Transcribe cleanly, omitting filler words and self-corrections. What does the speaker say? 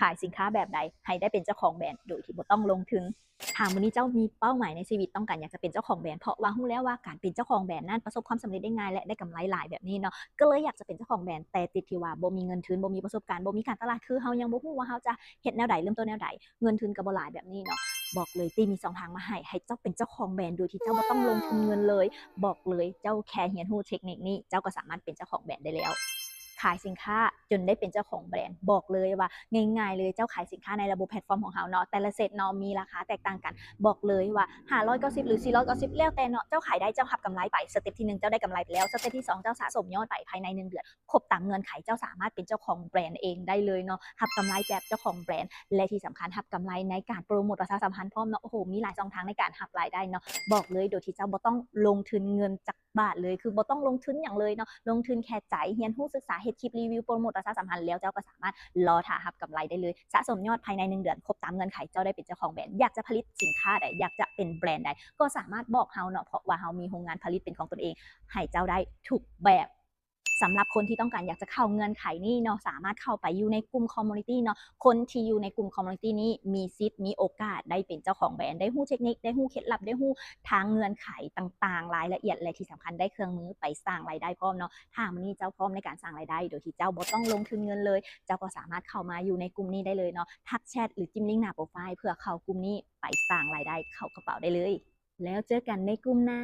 ขายสินค้าแบบใดให้ได้เป็นเจ้าของแบรนด์โดยที่บ่ต้องลงทุนถามวันนี้เจ้ามีเป้าหมายในชีวิตต้องการอยากจะเป็นเจ้าของแบรนด์เพราะว่ารู้แล้วว่าการเป็นเจ้าของแบรนด์นั้นประสบความสำเร็จได้ง่ายและได้กำไรหลายแบบนี้เนาะก็เลยอยากจะเป็นเจ้าของแบรนด์แต่ติดที่ว่าบ่มีเงินทุนบ่มีประสบการณ์บ่มีการตลาดคือเฮายังบ่รู้ว่าเฮาจะเฮ็ดแนวใดเริ่มต้นแนวใดเงินทุนก็บ่หลายแบบนี้เนาะบอกเลยตี้มี2ทางมาให้เจ้าเป็นเจ้าของแบรนด์โดยที่เจ้าบ่ต้องลงทุนเงินเลยบอกเลยเจ้าแค่เรียนรู้เทคนิคนี้เจ้าก็สามารถเป็นเจ้าของแบรนด์ได้แล้วขายสินค้าจนได้เป็นเจ้าของแบรนด์บอกเลยว่าง่ายๆเลยเจ้าขายสินค้าในระบบแพลตฟอร์มของเราเนาะแต่ละเซตเนาะมีราคาแตกต่างกันบอกเลยว่า590หรือ490แล้วแต่เนาะเจ้าขายได้เจ้าหับกำไรไปสเต็ปที่1เจ้าได้กำไรไปแล้วสเต็ปที่2เจ้าสะสมยอดไปภายใน1เดือนครบตามเงื่อนไขเจ้าสามารถเป็นเจ้าของแบรนด์เองได้เลยเนาะหับกำไรแบบเจ้าของแบรนด์และที่สำคัญหับกำไรในการโปรโมทประชาสัมพันธ์พร้อมเนาะโอ้โหมีหลายช่องทางในการหับรายได้เนาะบอกเลยโดยที่เจ้าบ่ต้องลงทุนเงินจักบาทเลยคือบ่ต้องลงทุนอย่างเลยเนาะลงทุนแค่ใจเรียนรู้ศึกษาเฮ็ดคลิปรีวิวโปรโมทประชาสัมพันธ์แล้วเจ้าก็สามารถรอท่าหับกำไรได้เลยสะสมยอดภายใน1เดือนครบตามเงื่อนไขเจ้าได้เป็นเจ้าของแบรนด์อยากจะผลิตสินค้าใดอยากจะเป็นแบรนด์ใดก็สามารถบอกเฮาเนาะเพราะว่าเฮามีโรงงานผลิตเป็นของตนเองให้เจ้าได้ทุกแบบสำหรับคนที่ต้องการอยากจะเข้าเงื่อนไขนี้เนาะสามารถเข้าไปอยู่ในกลุ่มคอมมูนิตี้เนาะคนที่อยู่ในกลุ่มคอมมูนิตี้นี้มีสิทธิ์มีโอกาสได้เป็นเจ้าของแบรนด์ได้รู้เทคนิคได้รู้เคล็ดลับได้รู้ทางเงื่อนไขต่างๆรายละเอียดและที่สำคัญได้เครื่องมือไปสร้างรายได้พร้อมเนาะถ้ามื้อนี้เจ้าพร้อมในการสร้างรายได้โดยที่เจ้าบ่ต้องลงทุนเงินเลยเจ้าก็สามารถเข้ามาอยู่ในกลุ่มนี้ได้เลยเนาะทักแชทหรือจิ้มลิงก์หน้าโปรไฟล์เพื่อเข้ากลุ่มนี้ไปสร้างรายได้เข้ากระเป๋าได้เลยแล้วเจอกันในกลุ่มหน้า